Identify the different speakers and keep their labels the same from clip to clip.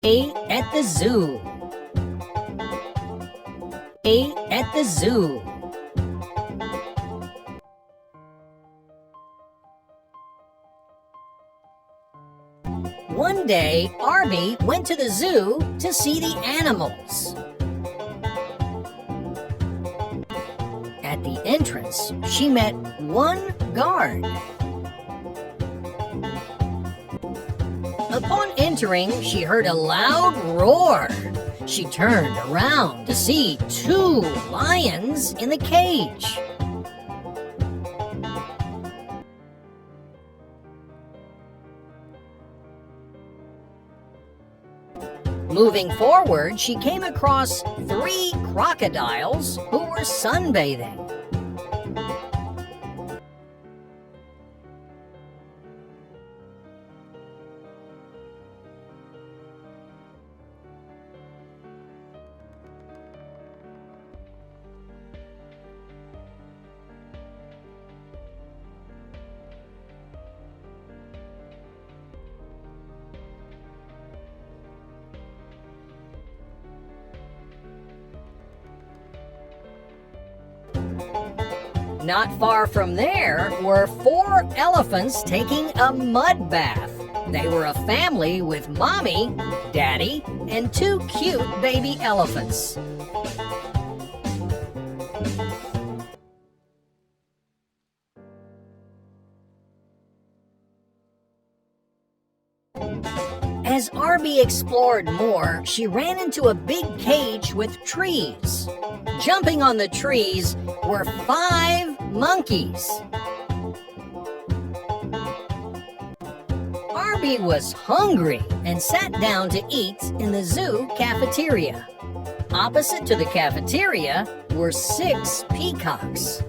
Speaker 1: A at the zoo. A at the zoo. One day, Arby went to the zoo to see the animals. At the entrance, she met one guard. Upon entering, she heard a loud roar. She turned around to see two lions in the cage. Moving forward, she came across three crocodiles who were sunbathing. Not far from there were four elephants taking a mud bath. They were a family with Mommy, Daddy, and two cute baby elephants. As Arby explored more, she ran into a big cage with trees. Jumping on the trees were 5 monkeys. Arby was hungry and sat down to eat in the zoo cafeteria. Opposite to the cafeteria were 6 peacocks.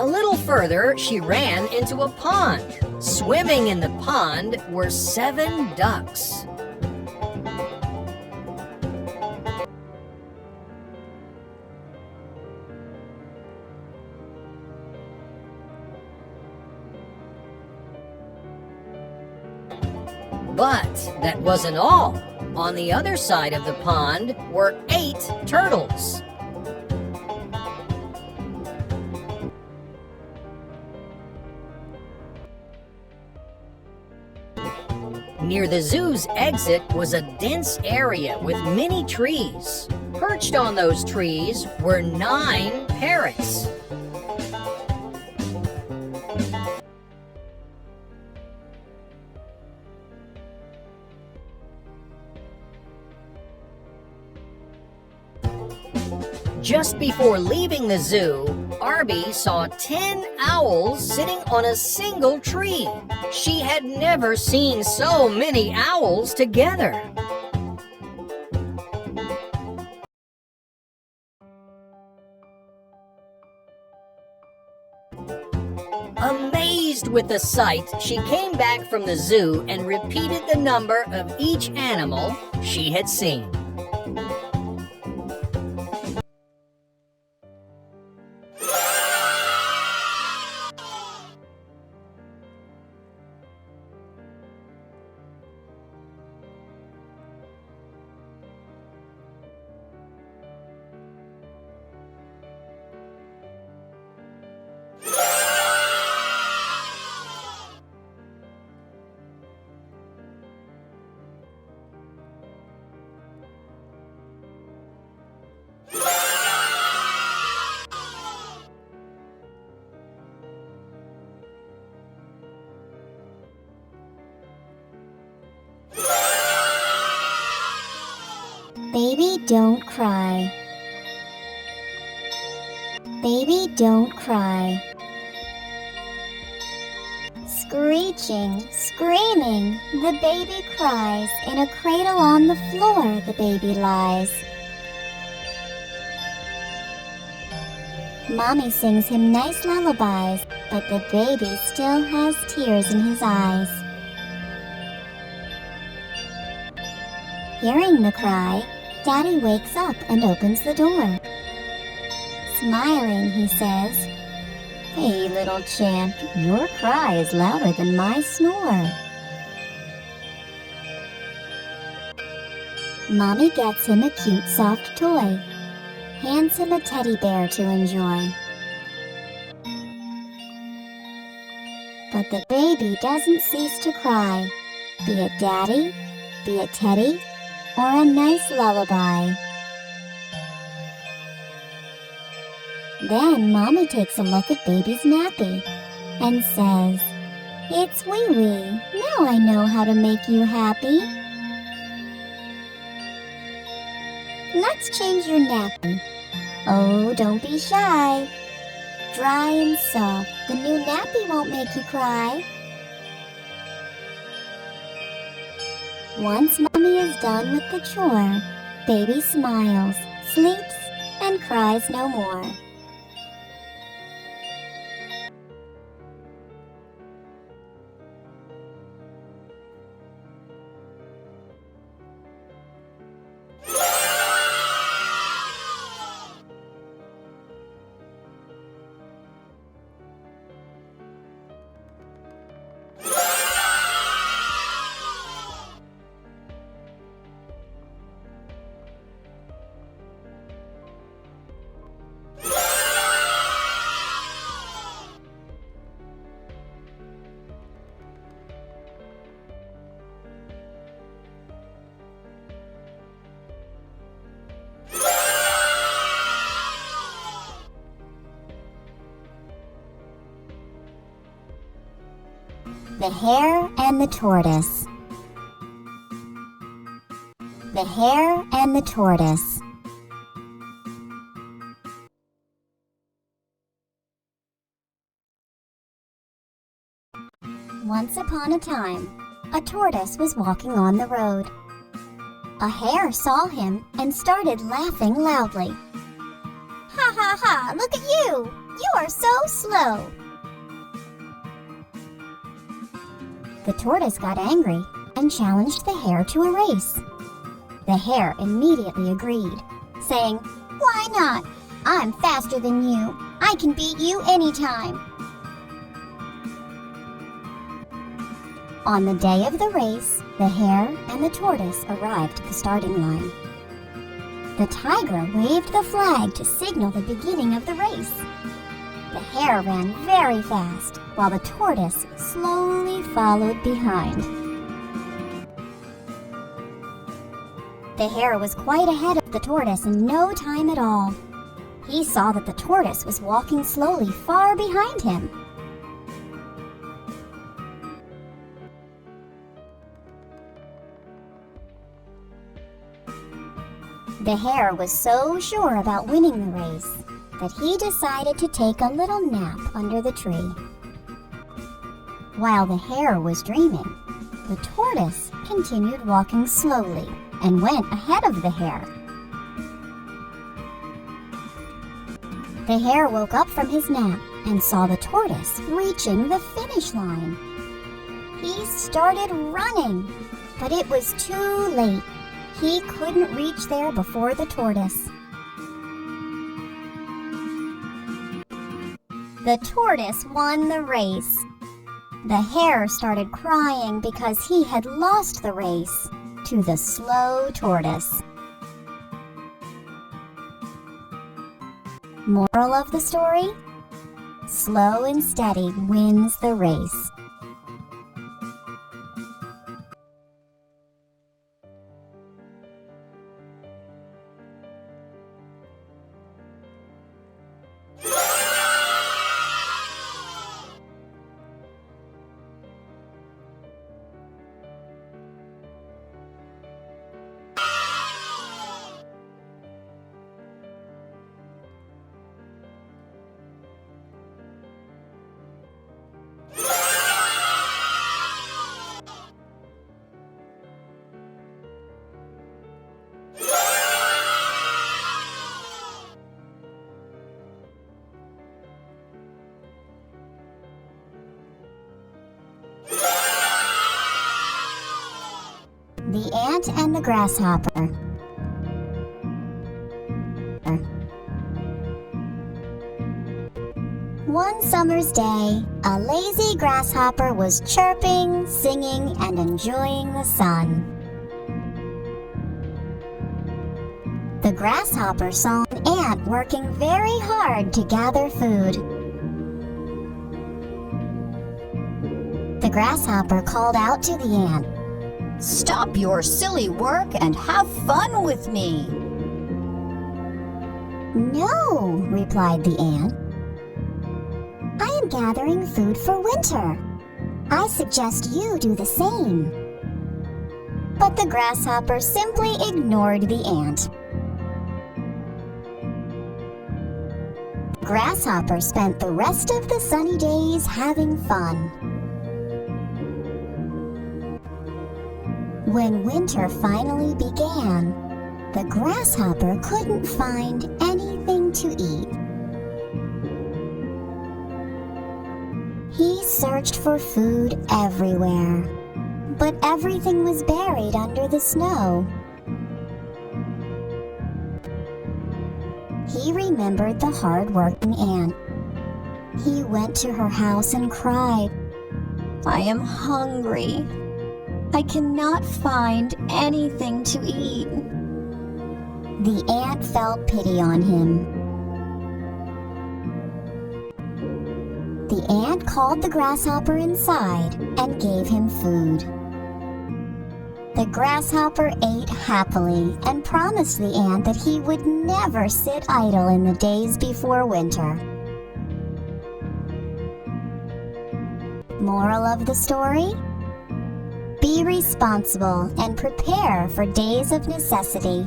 Speaker 1: A little further, she ran into a pond. Swimming in the pond were 7 ducks. But that wasn't all. On the other side of the pond were 8 turtles. Near the zoo's exit was a dense area with many trees. Perched on those trees were 9 parrots. Just before leaving the zoo, Arby saw 10 owls sitting on a single tree. She had never seen so many owls together. Amazed with the sight, she came back from the zoo and repeated the number of each animal she had seen.
Speaker 2: Baby, don't cry. Baby, don't cry. Screeching, screaming, the baby cries. In a cradle on the floor, the baby lies. Mommy sings him nice lullabies, but the baby still has tears in his eyes. Hearing the cry, Daddy wakes up and opens the door. Smiling, he says, "Hey, little champ, your cry is louder than my snore." Mommy gets him a cute soft toy, hands him a teddy bear to enjoy. But the baby doesn't cease to cry, be it Daddy, be it Teddy, or a nice lullaby. Then Mommy takes a look at baby's nappy and says, "It's wee wee, now I know how to make you happy. Let's change your nappy. Oh, don't be shy. Dry and soft, the new nappy won't make you cry." Once Mommy is done with the chore, baby smiles, sleeps, and cries no more. The Hare and the Tortoise. The Hare and the Tortoise. Once upon a time, a tortoise was walking on the road. A hare saw him and started laughing loudly. "Ha ha ha, look at you! You are so slow!" The tortoise got angry and challenged the hare to a race. The hare immediately agreed, saying, "Why not? I'm faster than you. I can beat you anytime." On the day of the race, the hare and the tortoise arrived at the starting line. The tiger waved the flag to signal the beginning of the race. The hare ran very fast, while the tortoise slowly followed behind. The hare was quite ahead of the tortoise in no time at all. He saw that the tortoise was walking slowly far behind him. The hare was so sure about winning the race that he decided to take a little nap under the tree. While the hare was dreaming, the tortoise continued walking slowly and went ahead of the hare. The hare woke up from his nap and saw the tortoise reaching the finish line. He started running, but it was too late. He couldn't reach there before the tortoise. The tortoise won the race. The hare started crying because he had lost the race to the slow tortoise. Moral of the story? Slow and steady wins the race. The Ant and the Grasshopper. One summer's day, a lazy grasshopper was chirping, singing, and enjoying the sun. The grasshopper saw an ant working very hard to gather food. The grasshopper called out to the ant,
Speaker 3: "Stop your silly work and have fun with me."
Speaker 2: "No," replied the ant. "I am gathering food for winter. I suggest you do the same." But the grasshopper simply ignored the ant. The grasshopper spent the rest of the sunny days having fun. When winter finally began, the grasshopper couldn't find anything to eat. He searched for food everywhere, but everything was buried under the snow. He remembered the hard-working ant. He went to her house and cried,
Speaker 3: "I am hungry. I cannot find anything to eat."
Speaker 2: The ant felt pity on him. The ant called the grasshopper inside and gave him food. The grasshopper ate happily and promised the ant that he would never sit idle in the days before winter. Moral of the story? Be responsible and prepare for days of necessity.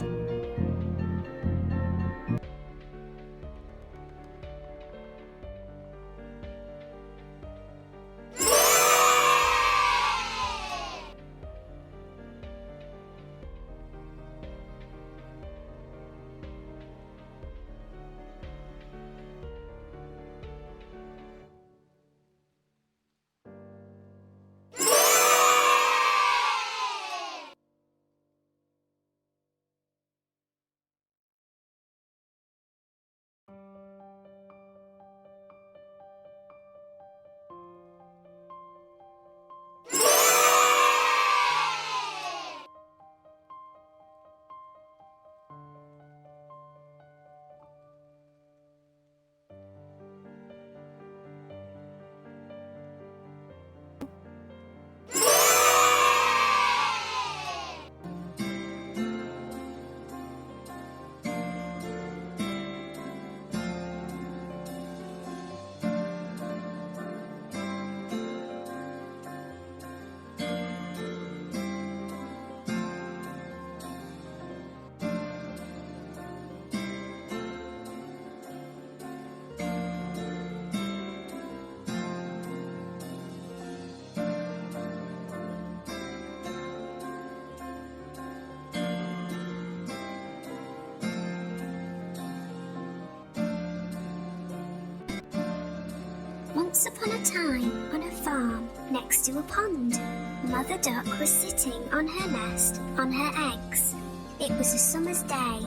Speaker 4: Once upon a time, on a farm next to a pond, Mother Duck was sitting on her nest on her eggs. It was a summer's day.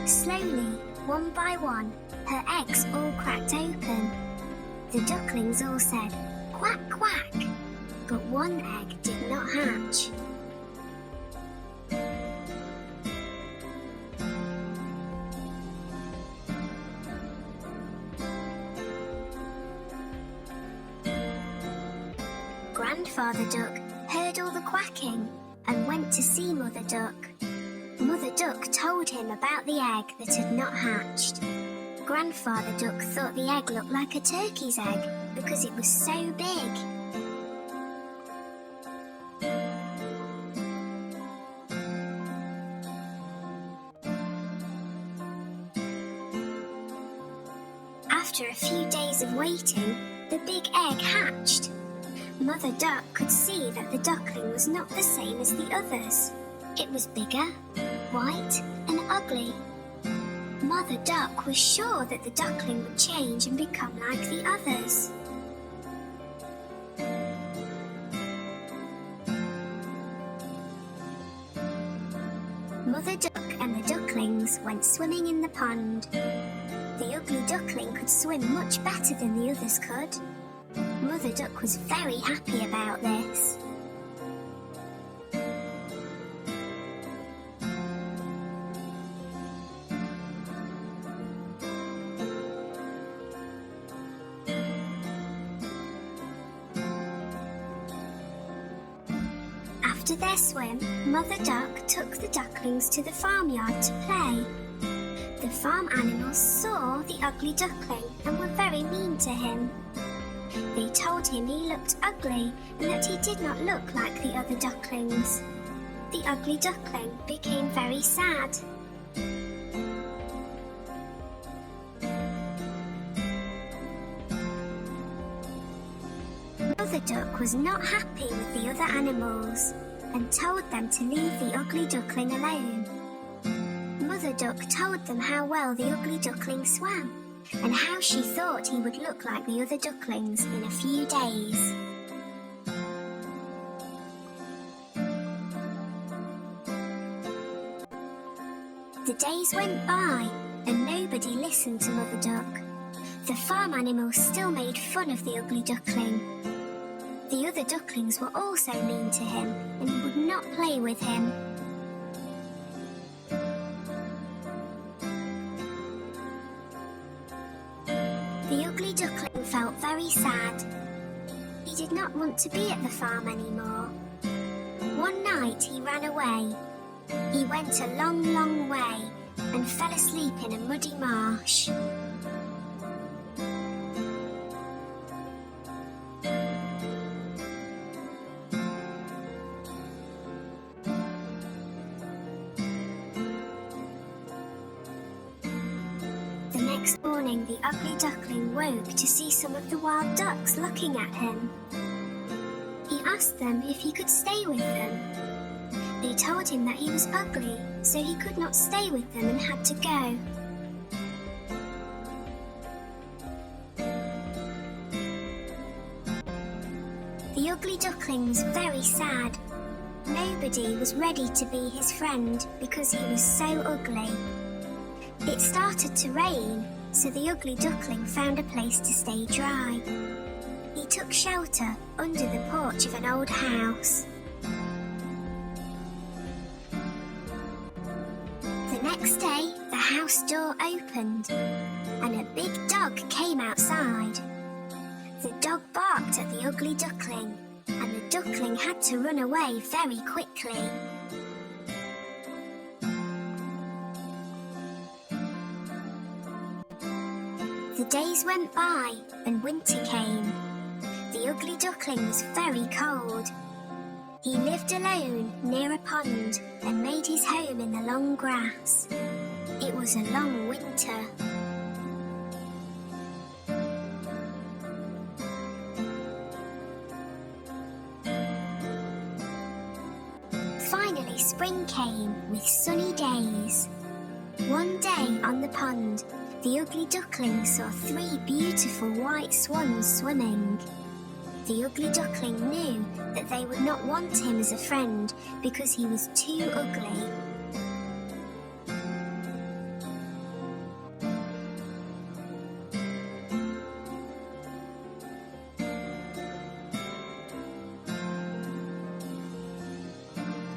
Speaker 4: Slowly, one by one, her eggs all cracked open. The ducklings all said, "Quack, quack," but one egg did not hatch. Grandfather Duck heard all the quacking and went to see Mother Duck. Mother Duck told him about the egg that had not hatched. Grandfather Duck thought the egg looked like a turkey's egg because it was so big. After a few days of waiting, the big egg hatched. Mother Duck could see that the duckling was not the same as the others. It was bigger, white, and ugly. Mother Duck was sure that the duckling would change and become like the others. Mother Duck and the ducklings went swimming in the pond. The ugly duckling could swim much better than the others could. Mother Duck was very happy about this. After their swim, Mother Duck took the ducklings to the farmyard to play. The farm animals saw the ugly duckling and were very mean to him. They told him he looked ugly and that he did not look like the other ducklings. The ugly duckling became very sad. Mother Duck was not happy with the other animals and told them to leave the ugly duckling alone. Mother Duck told them how well the ugly duckling swam and how she thought he would look like the other ducklings in a few days. The days went by and nobody listened to Mother Duck. The farm animals still made fun of the ugly duckling. The other ducklings were also mean to him and would not play with him. The ugly duckling felt very sad. He did not want to be at the farm anymore. One night he ran away. He went a long, long way and fell asleep in a muddy marsh. The next morning, the ugly duckling woke to see some of the wild ducks looking at him. He asked them if he could stay with them. They told him that he was ugly, so he could not stay with them and had to go. The ugly duckling was very sad. Nobody was ready to be his friend because he was so ugly. It started to rain, so the ugly duckling found a place to stay dry. He took shelter under the porch of an old house. The next day, the house door opened, and a big dog came outside. The dog barked at the ugly duckling, and the duckling had to run away very quickly. The days went by, and winter came. The ugly duckling was very cold. He lived alone near a pond and made his home in the long grass. It was a long winter. Finally, spring came with sunny days. One day on the pond, the ugly duckling saw 3 beautiful white swans swimming. The ugly duckling knew that they would not want him as a friend because he was too ugly.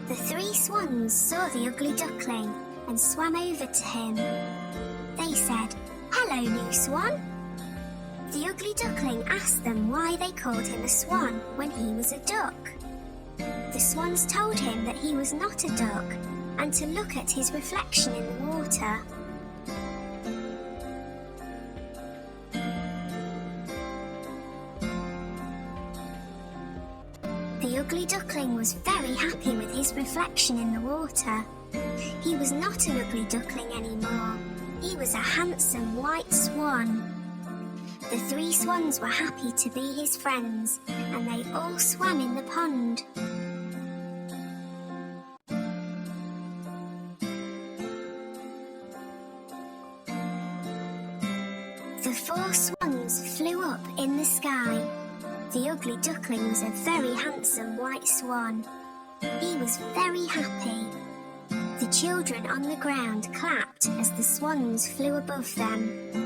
Speaker 4: The 3 swans saw the ugly duckling and swam over to him. They said, "Hello, new swan." The ugly duckling asked them why they called him a swan when he was a duck. The swans told him that he was not a duck and to look at his reflection in the water. The ugly duckling was very happy with his reflection in the water. He was not an ugly duckling anymore. He was a handsome white swan. The 3 swans were happy to be his friends, and they all swam in the pond. The 4 swans flew up in the sky. The ugly duckling was a very handsome white swan. He was very happy. The children on the ground clapped as the swans flew above them.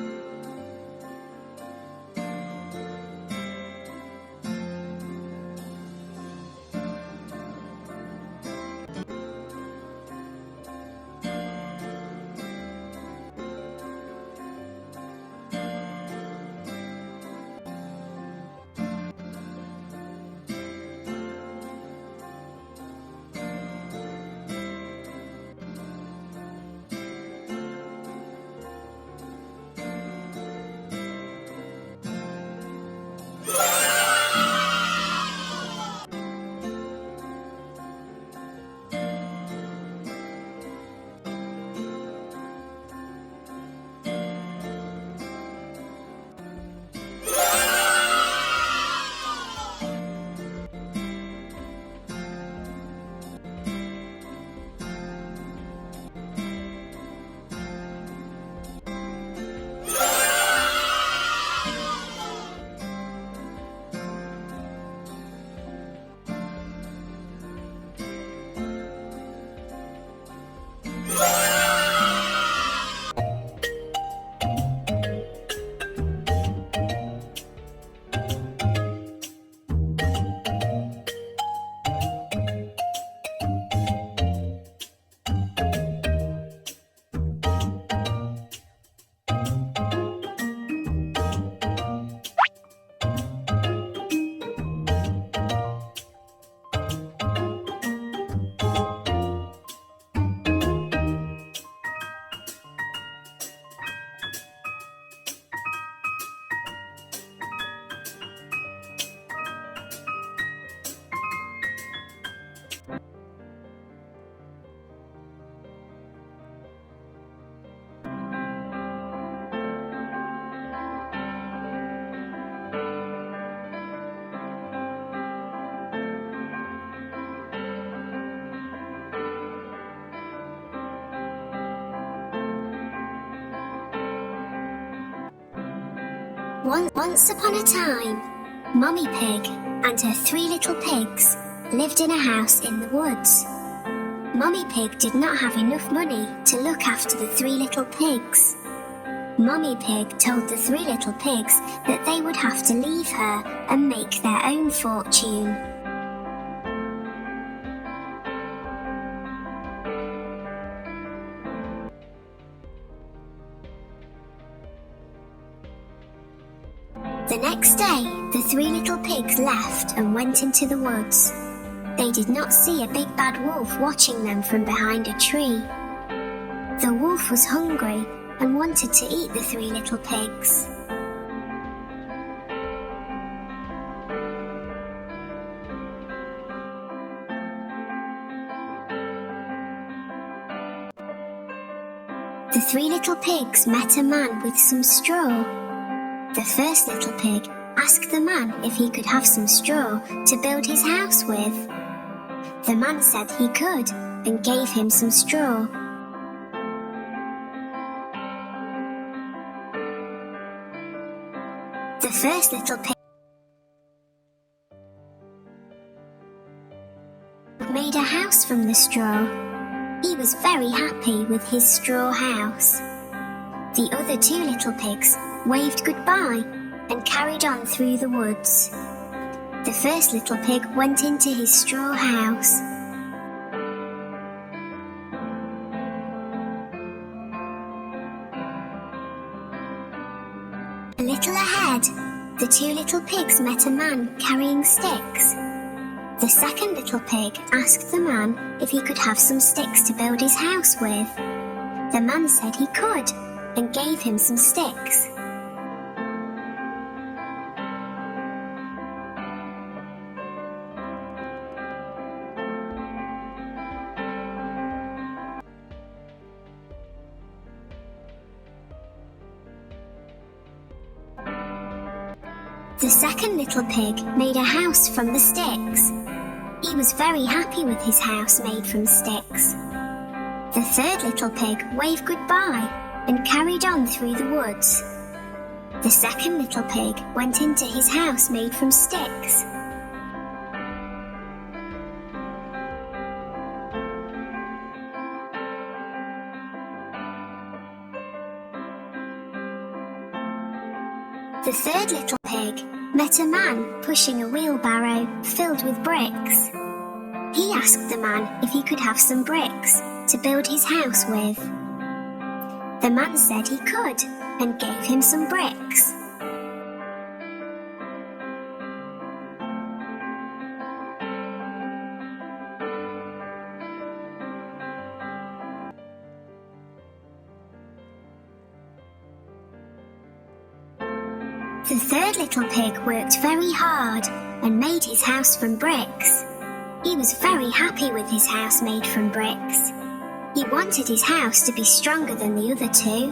Speaker 4: Once upon a time, Mummy Pig and her 3 little pigs lived in a house in the woods. Mummy Pig did not have enough money to look after the 3 little pigs. Mummy Pig told the 3 little pigs that they would have to leave her and make their own fortune. The next day, the 3 little pigs left and went into the woods. They did not see a big bad wolf watching them from behind a tree. The wolf was hungry and wanted to eat the 3 little pigs. The 3 little pigs met a man with some straw. The first little pig asked the man if he could have some straw to build his house with. The man said he could and gave him some straw. The first little pig made a house from the straw. He was very happy with his straw house. The other 2 little pigs waved goodbye and carried on through the woods. The first little pig went into his straw house. A little ahead, the 2 little pigs met a man carrying sticks. The second little pig asked the man if he could have some sticks to build his house with. The man said he could and gave him some sticks. The second little pig made a house from the sticks. He was very happy with his house made from sticks. The third little pig waved goodbye and carried on through the woods. The second little pig went into his house made from sticks. The third little pig met a man pushing a wheelbarrow filled with bricks. He asked the man if he could have some bricks to build his house with. The man said he could and gave him some bricks. The third little pig worked very hard and made his house from bricks. He was very happy with his house made from bricks. He wanted his house to be stronger than the other two.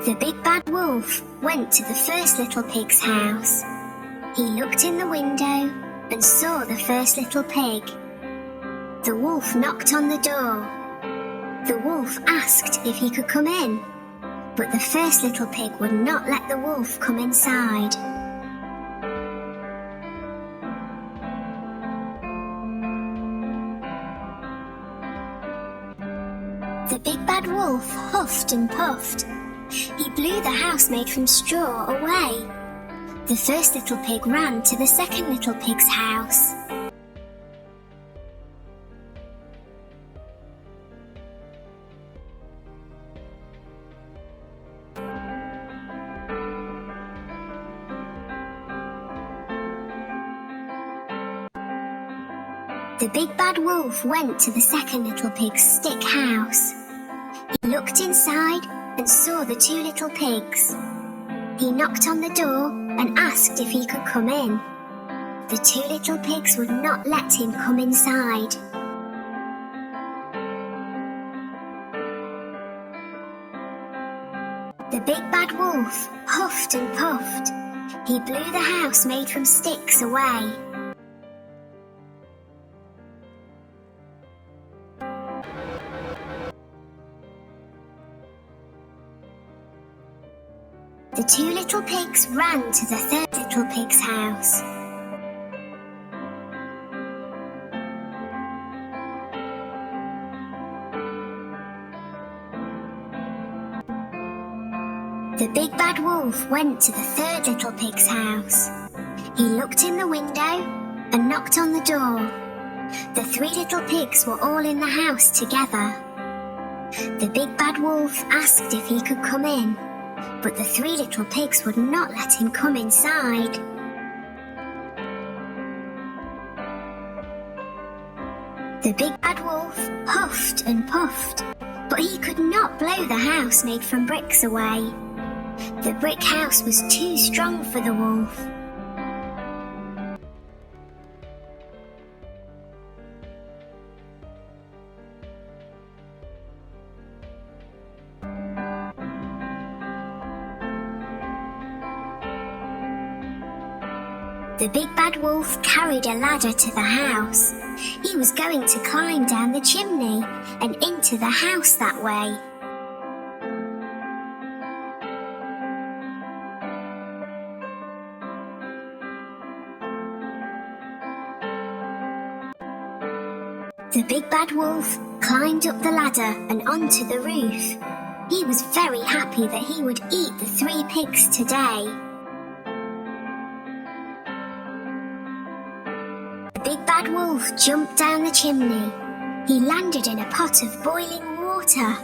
Speaker 4: The big bad wolf went to the first little pig's house. He looked in the window and saw the first little pig. The wolf knocked on the door. The wolf asked if he could come in, but the first little pig would not let the wolf come inside. The big bad wolf huffed and puffed. He blew the house made from straw away. The first little pig ran to the second little pig's house. The big bad wolf went to the second little pig's stick house. He looked inside and saw the two little pigs. He knocked on the door and asked if he could come in. The two little pigs would not let him come inside. The big bad wolf huffed and puffed. He blew the house made from sticks away. The two little pigs ran to the third little pig's house. The big bad wolf went to the third little pig's house. He looked in the window and knocked on the door. The three little pigs were all in the house together. The big bad wolf asked if he could come in, but the three little pigs would not let him come inside. The big bad wolf huffed and puffed, but he could not blow the house made from bricks away. The brick house was too strong for the wolf. The big bad wolf carried a ladder to the house. He was going to climb down the chimney and into the house that way. The big bad wolf climbed up the ladder and onto the roof. He was very happy that he would eat the three pigs today. The big bad wolf jumped down the chimney. He landed in a pot of boiling water.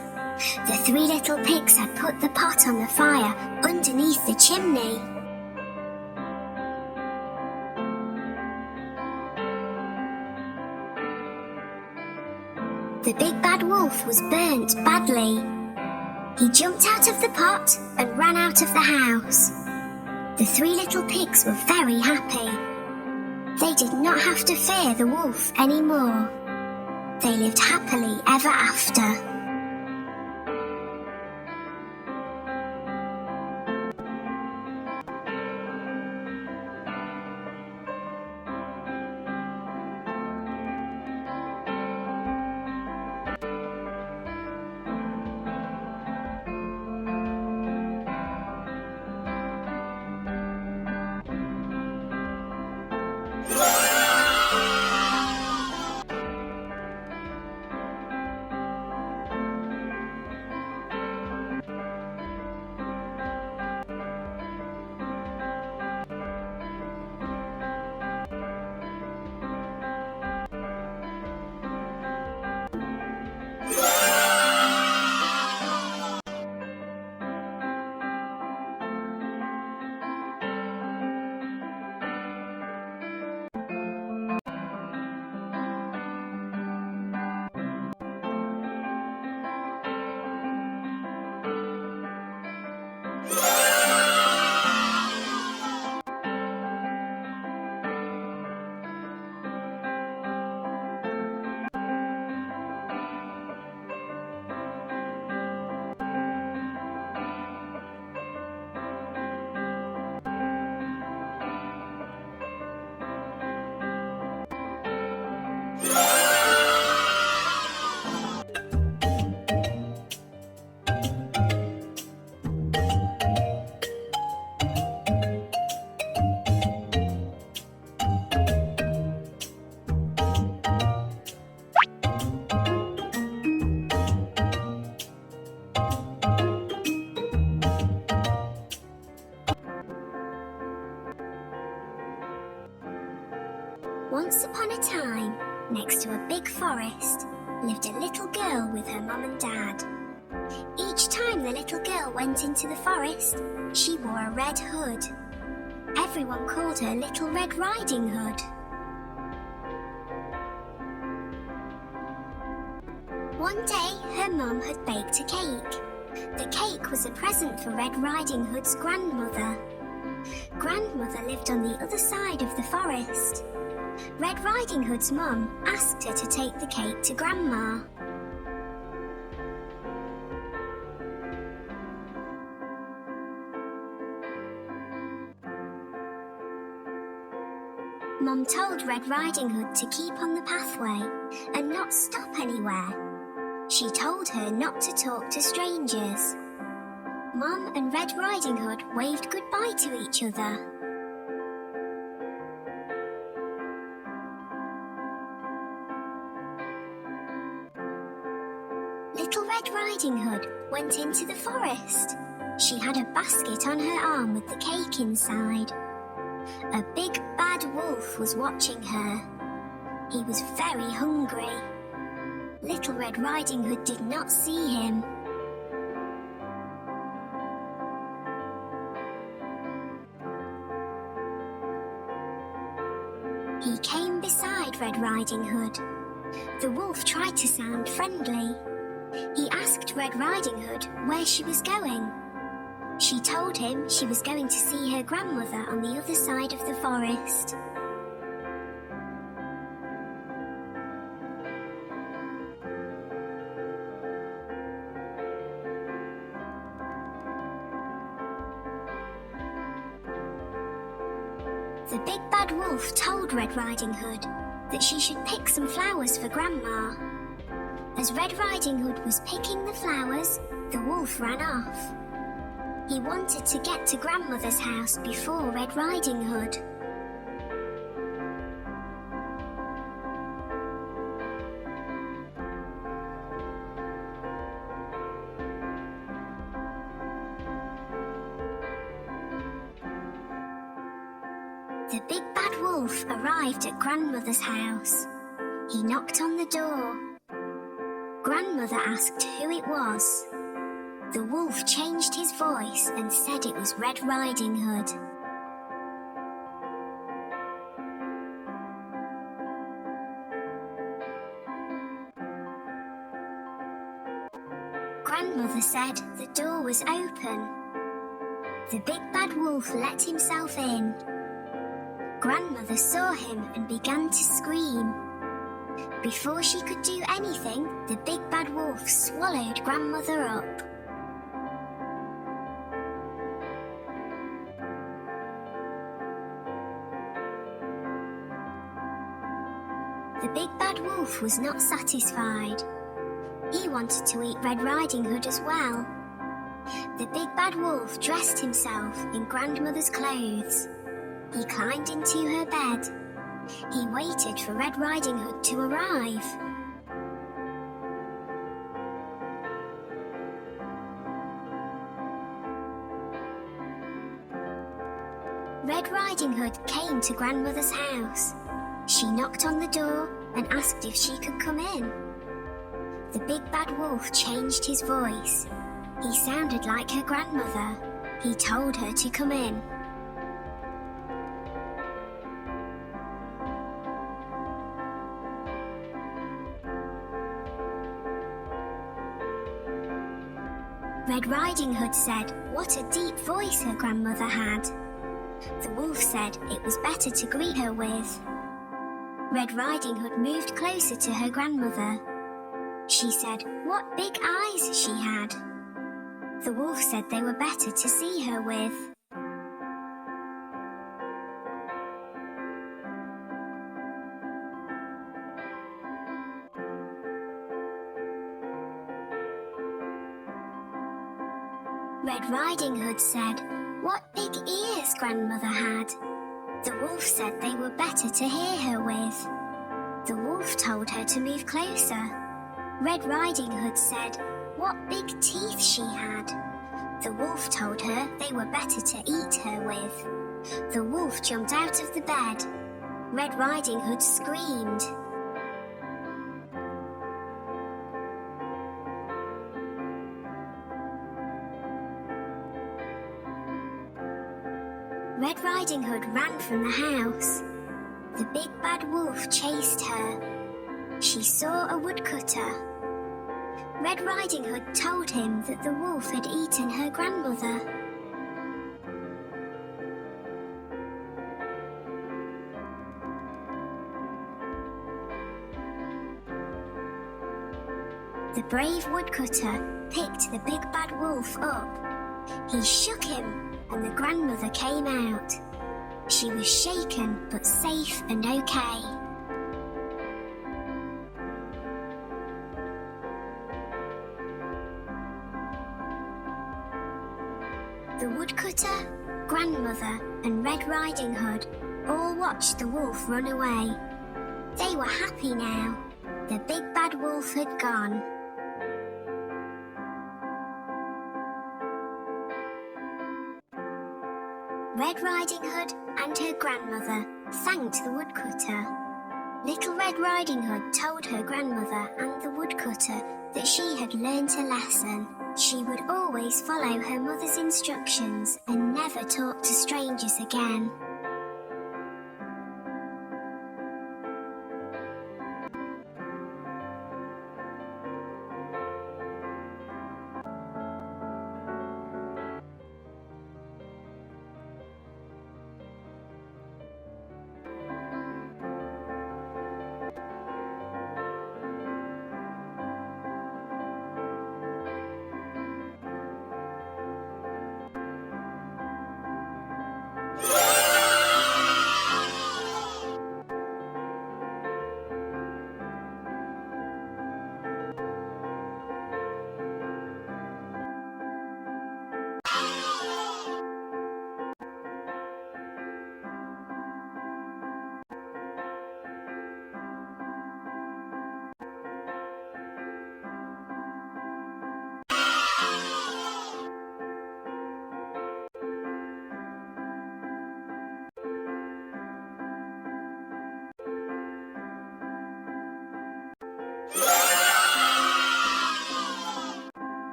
Speaker 4: The three little pigs had put the pot on the fire underneath the chimney. The big bad wolf was burnt badly. He jumped out of the pot and ran out of the house. The three little pigs were very happy. They did not have to fear the wolf anymore. They lived happily ever after. Once upon a time, next to a big forest, lived a little girl with her mum and dad. Each time the little girl went into the forest, she wore a red hood. Everyone called her Little Red Riding Hood. One day, her mum had baked a cake. The cake was a present for Red Riding Hood's grandmother. Grandmother lived on the other side of the forest. Red Riding Hood's mum asked her to take the cake to Grandma. Mum told Red Riding Hood to keep on the pathway and not stop anywhere. She told her not to talk to strangers. Mum and Red Riding Hood waved goodbye to each other. Little Red Riding Hood went into the forest. She had a basket on her arm with the cake inside. A big bad wolf was watching her. He was very hungry. Little Red Riding Hood did not see him. He came beside Red Riding Hood. The wolf tried to sound friendly. He asked Red Riding Hood where she was going. She told him she was going to see her grandmother on the other side of the forest. The big bad wolf told Red Riding Hood that she should pick some flowers for Grandma. As Red Riding Hood was picking the flowers, the wolf ran off. He wanted to get to Grandmother's house before Red Riding Hood. The big bad wolf arrived at Grandmother's house. He knocked on the door. Grandmother asked who it was. The wolf changed his voice and said it was Red Riding Hood. Grandmother said the door was open. The big bad wolf let himself in. Grandmother saw him and began to scream. Before she could do anything, the big bad wolf swallowed Grandmother up. The big bad wolf was not satisfied. He wanted to eat Red Riding Hood as well. The big bad wolf dressed himself in Grandmother's clothes. He climbed into her bed. He waited for Red Riding Hood to arrive. Red Riding Hood came to Grandmother's house. She knocked on the door and asked if she could come in. The big bad wolf changed his voice. He sounded like her grandmother. He told her to come in. Red Riding Hood said what a deep voice her grandmother had. The wolf said it was better to greet her with. Red Riding Hood moved closer to her grandmother. She said what big eyes she had. The wolf said they were better to see her with. Red Riding Hood said, "What big ears Grandmother had." The wolf said they were better to hear her with. The wolf told her to move closer. Red Riding Hood said, "What big teeth she had." The wolf told her they were better to eat her with. The wolf jumped out of the bed. Red Riding Hood screamed. Red Riding Hood ran from the house. The big bad wolf chased her. She saw a woodcutter. Red Riding Hood told him that the wolf had eaten her grandmother. The brave woodcutter picked the big bad wolf up. He shook him, and the grandmother came out. She was shaken but safe and okay. The woodcutter, grandmother, and Red Riding Hood all watched the wolf run away. They were happy now. The big bad wolf had gone. Red Riding Hood and her grandmother thanked the woodcutter. Little Red Riding Hood told her grandmother and the woodcutter that she had learnt a lesson. She would always follow her mother's instructions and never talk to strangers again.